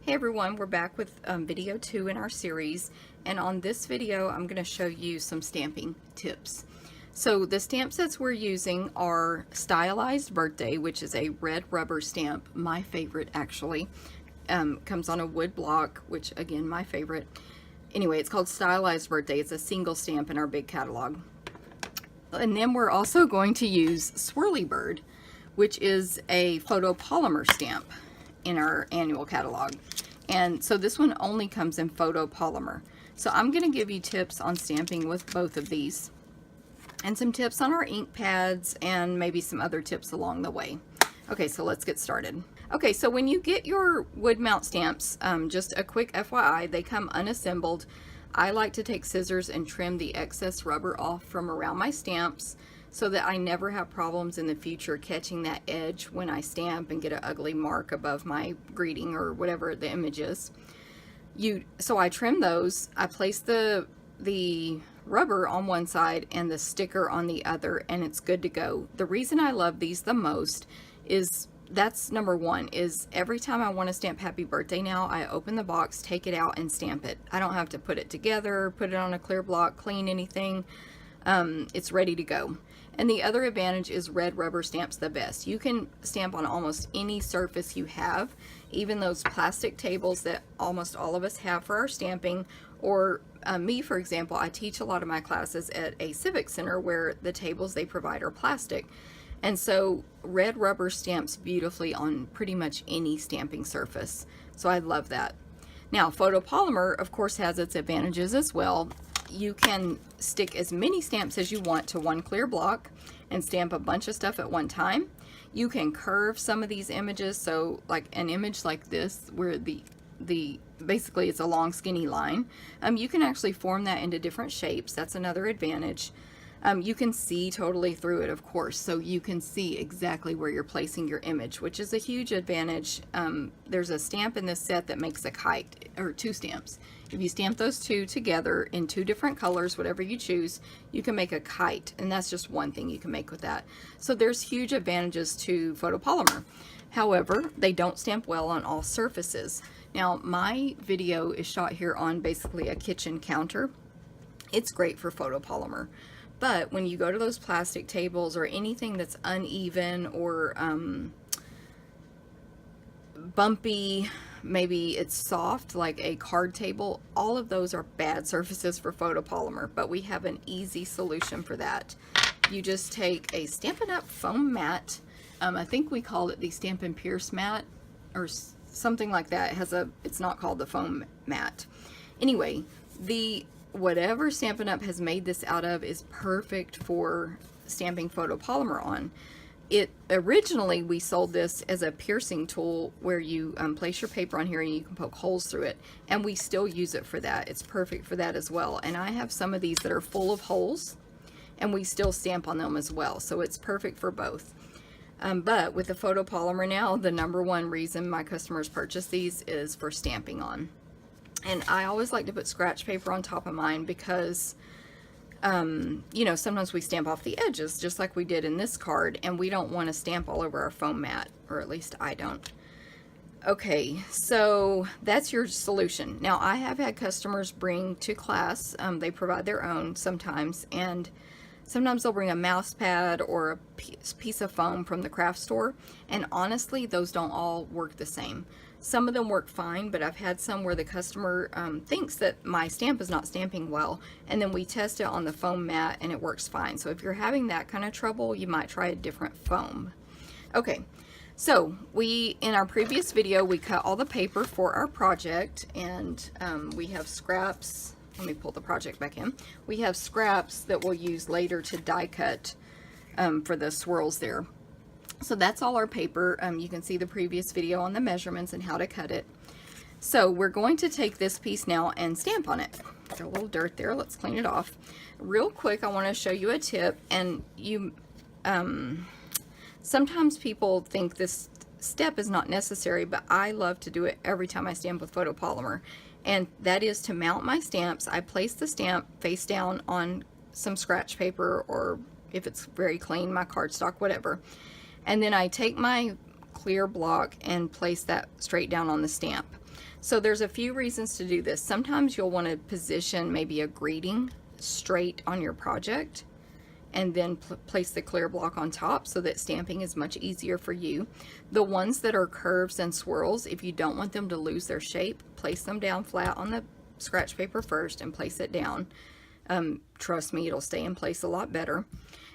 Hey everyone, we're back with video 2 in our series, and on this video I'm going to show you some stamping tips. So the stamp sets we're using are Stylized Birthday, which is a red rubber stamp, my favorite actually. Comes on a wood block, which again, my favorite. Anyway, it's called Stylized Birthday. It's a single stamp in our big catalog. And then we're also going to use Swirly Bird, which is a photopolymer stamp in our annual catalog. And so this one only comes in photopolymer. So I'm going to give you tips on stamping with both of these, and some tips on our ink pads, and maybe some other tips along the way. Okay, so let's get started. Okay, so when you get your wood mount stamps, just a quick FYI, they come unassembled. I like to take scissors and trim the excess rubber off from around my stamps, so that I never have problems in the future catching that edge when I stamp and get an ugly mark above my greeting or whatever the image is. So I trim those, I place the rubber on one side and the sticker on the other, and it's good to go. The reason I love these the most is, that's number one, is every time I want to stamp happy birthday now, I open the box, take it out, and stamp it. I don't have to put it together, put it on a clear block, clean anything. It's ready to go. And the other advantage is red rubber stamps the best. You can stamp on almost any surface you have, even those plastic tables that almost all of us have for our stamping. Or me, for example, I teach a lot of my classes at a civic center where the tables they provide are plastic. And so red rubber stamps beautifully on pretty much any stamping surface. So I love that. Now, photopolymer, of course, has its advantages as well. You can stick as many stamps as you want to one clear block and stamp a bunch of stuff at one time. You can curve some of these images, so like an image like this where the basically it's a long skinny line. You can actually form that into different shapes. That's another advantage. You can see totally through it, of course, so you can see exactly where you're placing your image, which is a huge advantage. There's a stamp in this set that makes a kite, or two stamps. If you stamp those two together in two different colors, whatever you choose, you can make a kite, and that's just one thing you can make with that. So there's huge advantages to photopolymer. However, they don't stamp well on all surfaces. Now, my video is shot here on basically a kitchen counter. It's great for photopolymer. But when you go to those plastic tables or anything that's uneven or bumpy, maybe it's soft like a card table, all of those are bad surfaces for photopolymer, but we have an easy solution for that. You just take a Stampin' Up! Foam mat. I think we called it the Stampin' Pierce mat or something like that. It's not called the foam mat. Anyway, whatever Stampin' Up! Has made this out of is perfect for stamping photopolymer on. Originally we sold this as a piercing tool where you place your paper on here and you can poke holes through it, and we still use it for that. It's perfect for that as well. And I have some of these that are full of holes, and we still stamp on them as well, so it's perfect for both. But with the photopolymer now, the number one reason my customers purchase these is for stamping on. And I always like to put scratch paper on top of mine because, you know, sometimes we stamp off the edges just like we did in this card, and we don't want to stamp all over our foam mat, or at least I don't. Okay, so that's your solution. Now, I have had customers bring to class, they provide their own sometimes, and sometimes they'll bring a mouse pad or a piece of foam from the craft store, and honestly, those don't all work the same. Some of them work fine, but I've had some where the customer thinks that my stamp is not stamping well, and then we test it on the foam mat and it works fine. So if you're having that kind of trouble, you might try a different foam. Okay, so in our previous video, we cut all the paper for our project, and we have scraps. Let me pull the project back in. We have scraps that we'll use later to die cut for the swirls there. So that's all our paper. You can see the previous video on the measurements and how to cut it. So we're going to take this piece now and stamp on it. There's a little dirt there. Let's clean it off. Real quick, I want to show you a tip. And sometimes people think this step is not necessary, but I love to do it every time I stamp with photopolymer. And that is to mount my stamps. I place the stamp face down on some scratch paper, or if it's very clean, my cardstock, whatever. And then I take my clear block and place that straight down on the stamp. So there's a few reasons to do this. Sometimes you'll want to position maybe a greeting straight on your project and then place the clear block on top so that stamping is much easier for you. The ones that are curves and swirls, if you don't want them to lose their shape, place them down flat on the scratch paper first and place it down. Trust me, it'll stay in place a lot better.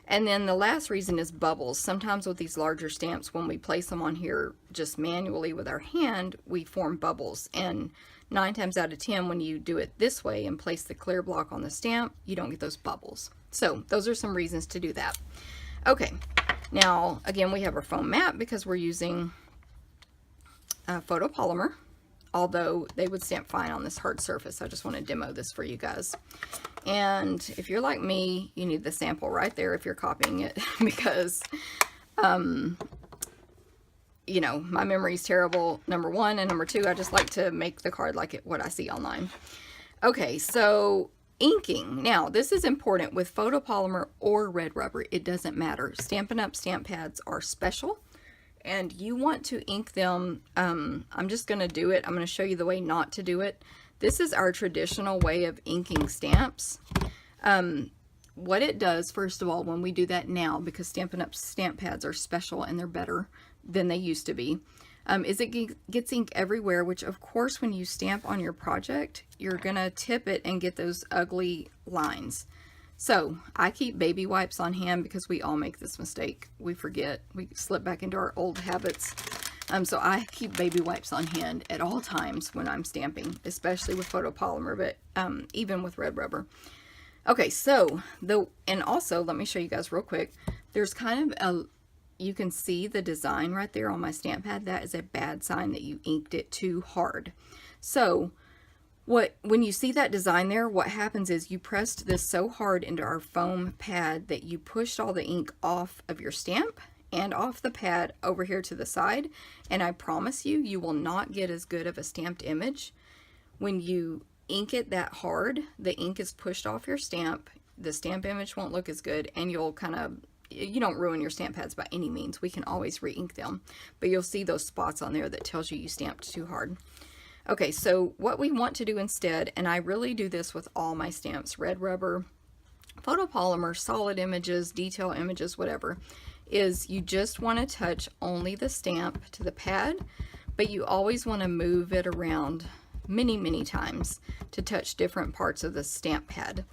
And then the last reason is bubbles. Sometimes with these larger stamps, when we place them on here just manually with our hand, we form bubbles. And 9 times out of 10, when you do it this way and place the clear block on the stamp, you don't get those bubbles. So those are some reasons to do that. Okay, now again, we have our foam mat because we're using photopolymer, although they would stamp fine on this hard surface. I just want to demo this for you guys. And if you're like me, you need the sample right there if you're copying it because, you know, my memory is terrible, number one, and number two, I just like to make the card like what I see online. Okay, so inking. Now, this is important with photopolymer or red rubber. It doesn't matter. Stampin' Up! Stamp pads are special, and you want to ink them. I'm just going to do it. I'm going to show you the way not to do it. This is our traditional way of inking stamps. What it does, first of all, when we do that now, because Stampin' Up! Stamp pads are special and they're better than they used to be, is it gets ink everywhere, which of course when you stamp on your project, you're going to tip it and get those ugly lines. So I keep baby wipes on hand because we all make this mistake. We forget. We slip back into our old habits. So I keep baby wipes on hand at all times when I'm stamping, especially with photopolymer, but even with red rubber. Okay, so and also let me show you guys real quick. There's kind of you can see the design right there on my stamp pad. That is a bad sign that you inked it too hard. So when you see that design there, what happens is you pressed this so hard into our foam pad that you pushed all the ink off of your stamp and off the pad over here to the side, and I promise you, you will not get as good of a stamped image. When you ink it that hard, the ink is pushed off your stamp, the stamp image won't look as good, and you'll you don't ruin your stamp pads by any means. We can always re-ink them, but you'll see those spots on there that tells you stamped too hard. Okay, so what we want to do instead, and I really do this with all my stamps, red rubber, photopolymer, solid images, detail images, whatever, is you just want to touch only the stamp to the pad, but you always want to move it around many times to touch different parts of the stamp pad.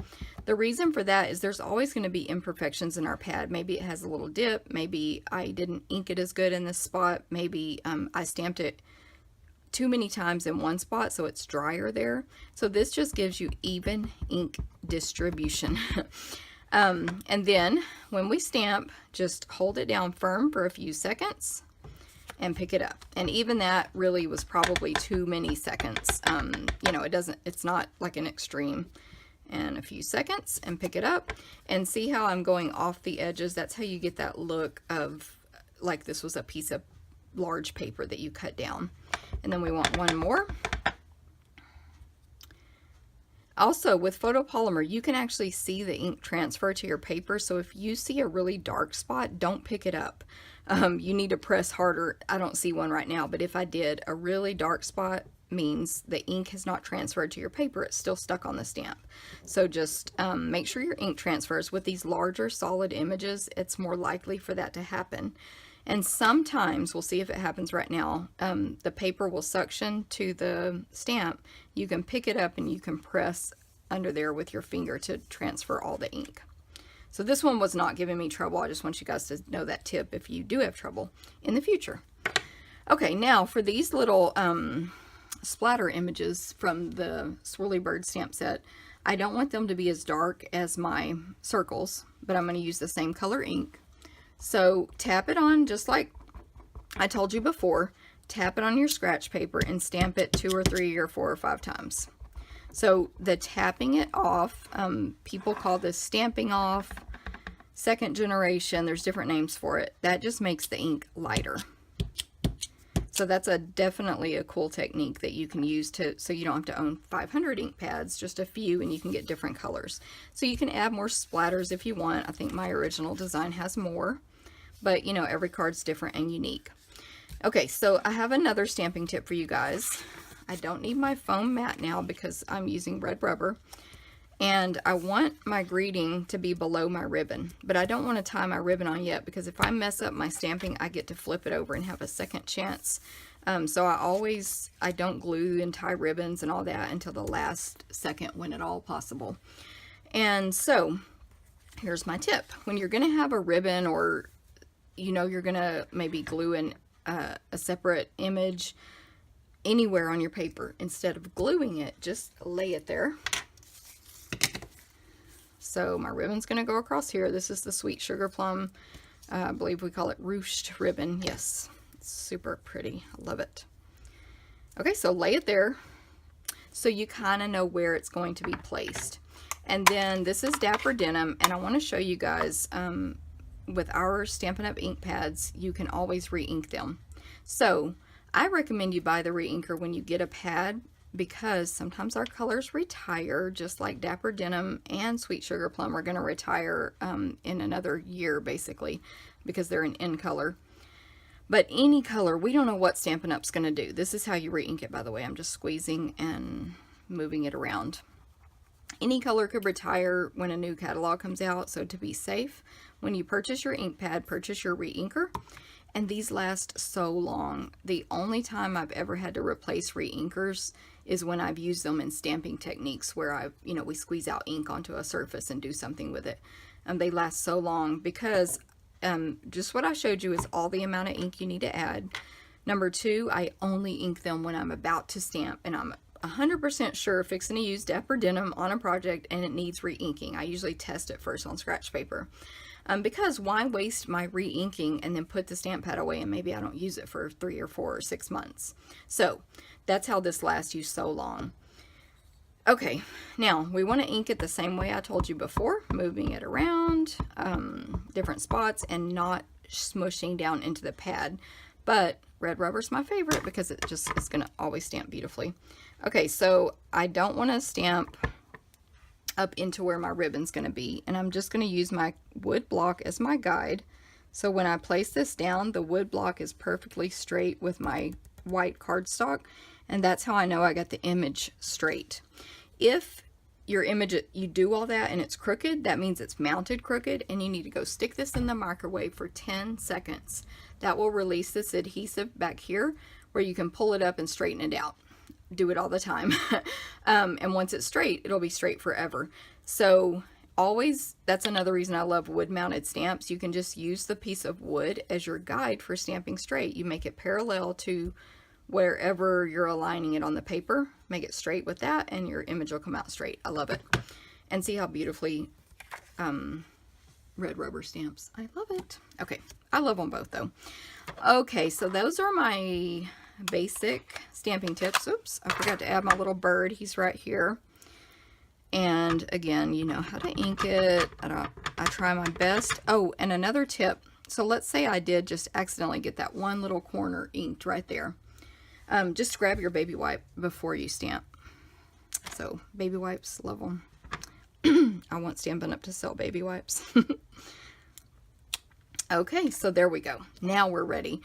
The reason for that is there's always going to be imperfections in our pad. Maybe it has a little dip, maybe I didn't ink it as good in this spot, maybe I stamped it too many times in one spot so it's drier there. So this just gives you even ink distribution. And then when we stamp, just hold it down firm for a few seconds and pick it up. And even that really was probably too many seconds. You know, it's not like an extreme. And a few seconds and pick it up and see how I'm going off the edges. That's how you get that look of like this was a piece of large paper that you cut down. And then we want one more. Also, with photopolymer, you can actually see the ink transfer to your paper. So if you see a really dark spot, don't pick it up. You need to press harder. I don't see one right now, but if I did, a really dark spot means the ink has not transferred to your paper. It's still stuck on the stamp. So just make sure your ink transfers. With these larger solid images, it's more likely for that to happen. And sometimes, we'll see if it happens right now, the paper will suction to the stamp. You can pick it up and you can press under there with your finger to transfer all the ink. So this one was not giving me trouble. I just want you guys to know that tip if you do have trouble in the future. Okay, now for these little splatter images from the Swirly Bird stamp set, I don't want them to be as dark as my circles, but I'm going to use the same color ink. So tap it on just like I told you before. Tap it on your scratch paper and stamp it 2 or 3 or 4 or 5 times. So the tapping it off, people call this stamping off, second generation, there's different names for it. That just makes the ink lighter. So that's definitely a cool technique that you can use so you don't have to own 500 ink pads, just a few, and you can get different colors. So you can add more splatters if you want. I think my original design has more, but you know, every card's different and unique. Okay, so I have another stamping tip for you guys. I don't need my foam mat now because I'm using red rubber. And I want my greeting to be below my ribbon, but I don't want to tie my ribbon on yet because if I mess up my stamping, I get to flip it over and have a second chance. So I don't glue and tie ribbons and all that until the last second when at all possible. And so here's my tip. When you're going to have a ribbon, or you're going to maybe glue in a separate image anywhere on your paper, instead of gluing it, just lay it there. So my ribbon's going to go across here. This is the Sweet Sugar Plum. I believe we call it ruched ribbon. Yes, it's super pretty. I love it. Okay, so lay it there so you kind of know where it's going to be placed. And then this is Dapper Denim, and I want to show you guys with our Stampin' Up! Ink pads, you can always re-ink them. So I recommend you buy the re-inker when you get a pad, because sometimes our colors retire, just like Dapper Denim and Sweet Sugar Plum are going to retire in another year, basically, because they're an in color. But any color, we don't know what Stampin' Up's going to do. This is how you re-ink it, by the way. I'm just squeezing and moving it around. Any color could retire when a new catalog comes out, so to be safe, when you purchase your ink pad, purchase your re-inker. And these last so long. The only time I've ever had to replace re-inkers is when I've used them in stamping techniques where we squeeze out ink onto a surface and do something with it. They last so long because just what I showed you is all the amount of ink you need to add. Number two, I only ink them when I'm about to stamp and I'm 100% sure fixing to use Dapper Denim on a project and it needs re-inking. I usually test it first on scratch paper. Because why waste my re-inking and then put the stamp pad away and maybe I don't use it for 3 or 4 or 6 months. So that's how this lasts you so long. Okay, now we want to ink it the same way I told you before, moving it around different spots and not smushing down into the pad. But red rubber's my favorite because it just is going to always stamp beautifully. Okay, so I don't want to stamp up into where my ribbon's going to be, and I'm just going to use my wood block as my guide. So when I place this down, the wood block is perfectly straight with my white cardstock, and that's how I know I got the image straight. If your image, you do all that and it's crooked, that means it's mounted crooked, and you need to go stick this in the microwave for 10 seconds. That will release this adhesive back here where you can pull it up and straighten it out. Do it all the time. And once it's straight, it'll be straight forever. So always, that's another reason I love wood mounted stamps. You can just use the piece of wood as your guide for stamping straight. You make it parallel to wherever you're aligning it on the paper. Make it straight with that and your image will come out straight. I love it. And see how beautifully red rubber stamps. I love it. Okay, I love them both though. Okay, so those are my basic stamping tips. Oops, I forgot to add my little bird. He's right here. And again, you know how to ink it. I try my best. Oh, and another tip. So let's say I did just accidentally get that one little corner inked right there. Just grab your baby wipe before you stamp. So baby wipes, love them. I want Stampin' Up! To sell baby wipes. Okay, so there we go. Now we're ready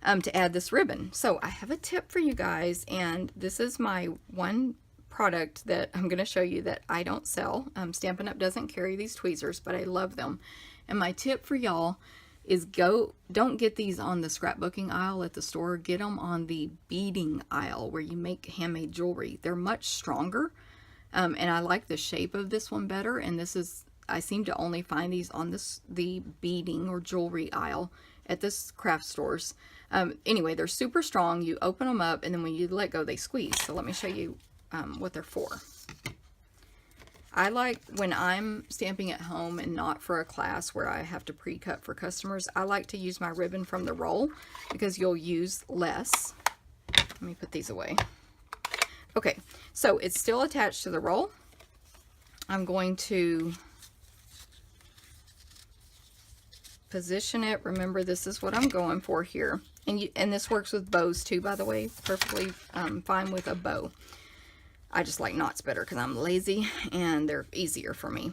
to add this ribbon. So I have a tip for you guys, and this is my one product that I'm going to show you that I don't sell. Stampin' Up! Doesn't carry these tweezers, but I love them. And my tip for y'all is don't get these on the scrapbooking aisle at the store. Get them on the beading aisle where you make handmade jewelry. They're much stronger, and I like the shape of this one better. And this is, I seem to only find these on the beading or jewelry aisle at this craft stores. Anyway, they're super strong. You open them up, and then when you let go, they squeeze. So let me show you what they're for. I like, when I'm stamping at home and not for a class where I have to pre-cut for customers, I like to use my ribbon from the roll because you'll use less. Let me put these away. Okay, so it's still attached to the roll. I'm going to position it. Remember, this is what I'm going for here. And this works with bows too, by the way. Perfectly fine with a bow. I just like knots better because I'm lazy and they're easier for me.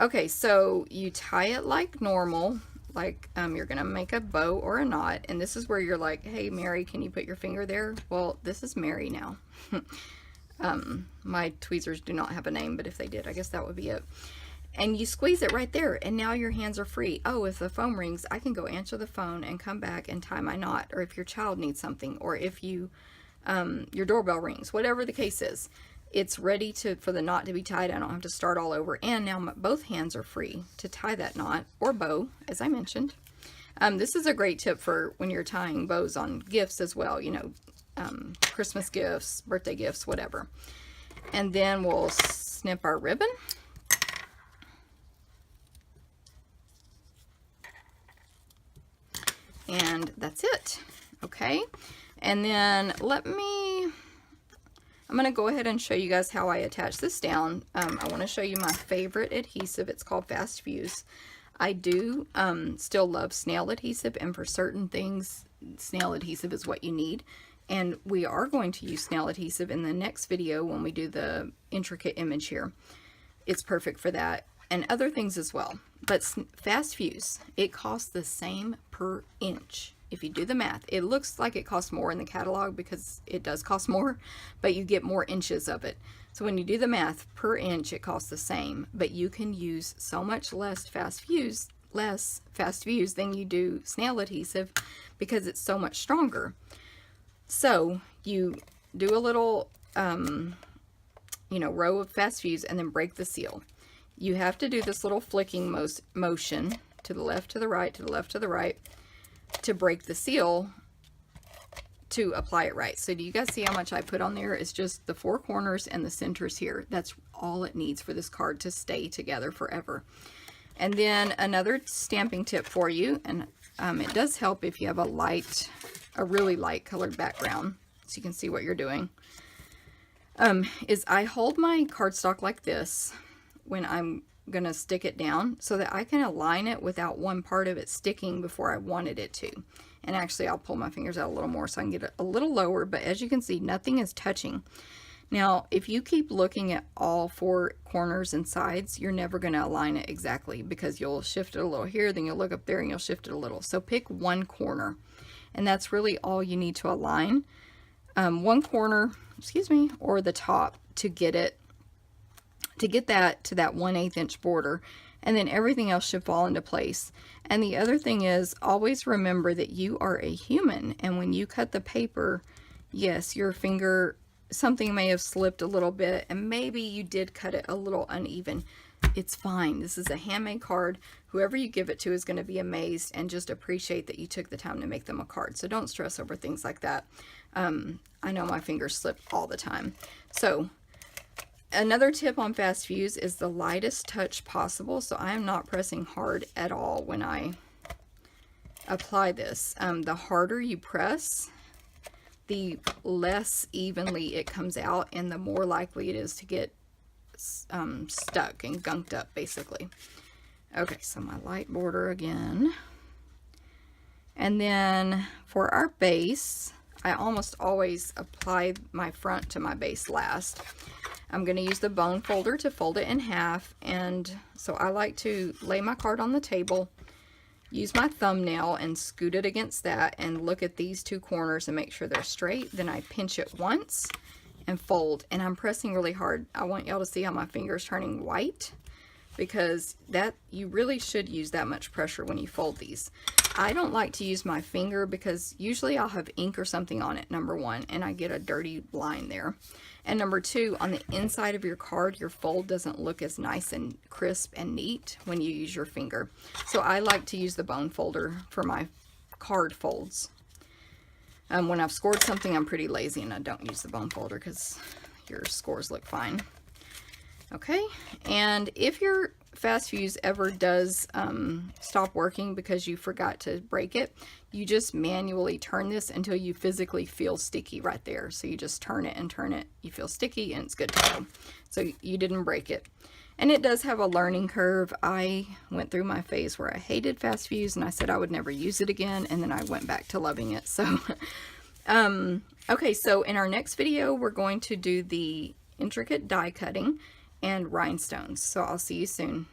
Okay, so you tie it like normal, like you're gonna make a bow or a knot, and this is where you're like, hey Mary, can you put your finger there? Well, this is Mary now. My tweezers do not have a name, but if they did, I guess that would be it. And you squeeze it right there, and now your hands are free. Oh, if the phone rings, I can go answer the phone and come back and tie my knot, or if your child needs something, or if you your doorbell rings, whatever the case is, it's ready for the knot to be tied. I don't have to start all over, and now both hands are free to tie that knot or bow, as I mentioned. This is a great tip for when you're tying bows on gifts as well, you know, Christmas gifts, birthday gifts, whatever. And then we'll snip our ribbon. And that's it. Okay. And then I'm going to go ahead and show you guys how I attach this down. I want to show you my favorite adhesive. It's called Fast Fuse. I do still love snail adhesive, and for certain things, snail adhesive is what you need. And we are going to use snail adhesive in the next video when we do the intricate image here. It's perfect for that, and other things as well. But Fast Fuse, it costs the same per inch. If you do the math, it looks like it costs more in the catalog because it does cost more, but you get more inches of it. So when you do the math per inch, it costs the same, but you can use so much less Fast Fuse than you do snail adhesive because it's so much stronger. So you do a little, you know, row of Fast Fuse and then break the seal. You have to do this little flicking motion to the left, to the right, to the left, to the right to break the seal to apply it right. So do you guys see how much I put on there? It's just the four corners and the centers here. That's all it needs for this card to stay together forever. And then another stamping tip for you, and it does help if you have a really light colored background so you can see what you're doing, is I hold my cardstock like this when I'm going to stick it down so that I can align it without one part of it sticking before I wanted it to. And actually, I'll pull my fingers out a little more so I can get it a little lower, but as you can see, nothing is touching. Now, if you keep looking at all four corners and sides, you're never going to align it exactly because you'll shift it a little here, then you'll look up there and you'll shift it a little. So pick one corner, and that's really all you need to align. One corner, or the top to get that to that 1/8 inch border, and then everything else should fall into place. And the other thing is, always remember that you are a human, and when you cut the paper, yes, your finger, something may have slipped a little bit, and maybe you did cut it a little uneven. It's fine. This is a handmade card. Whoever you give it to is going to be amazed and just appreciate that you took the time to make them a card. So don't stress over things like that. I know my fingers slip all the time. So another tip on Fast Fuse is the lightest touch possible. So I am not pressing hard at all when I apply this. The harder you press, the less evenly it comes out, and the more likely it is to get stuck and gunked up, basically. Okay, so my light border again. And then for our base, I almost always apply my front to my base last. I'm going to use the bone folder to fold it in half, and so I like to lay my card on the table, use my thumbnail and scoot it against that, and look at these two corners and make sure they're straight. Then I pinch it once and fold, and I'm pressing really hard. I want y'all to see how my finger's turning white, because that you really should use that much pressure when you fold these. I don't like to use my finger because usually I'll have ink or something on it, number one, and I get a dirty line there. And number two, on the inside of your card, your fold doesn't look as nice and crisp and neat when you use your finger. So I like to use the bone folder for my card folds. When I've scored something, I'm pretty lazy and I don't use the bone folder because your scores look fine. Okay, and if your Fast Fuse ever does stop working because you forgot to break it, you just manually turn this until you physically feel sticky right there. So you just turn it and turn it, you feel sticky, and it's good to go. So you didn't break it. And it does have a learning curve. I went through my phase where I hated Fast Fuse and I said I would never use it again, and then I went back to loving it. So okay, so in our next video we're going to do the intricate die cutting and rhinestones. So I'll see you soon.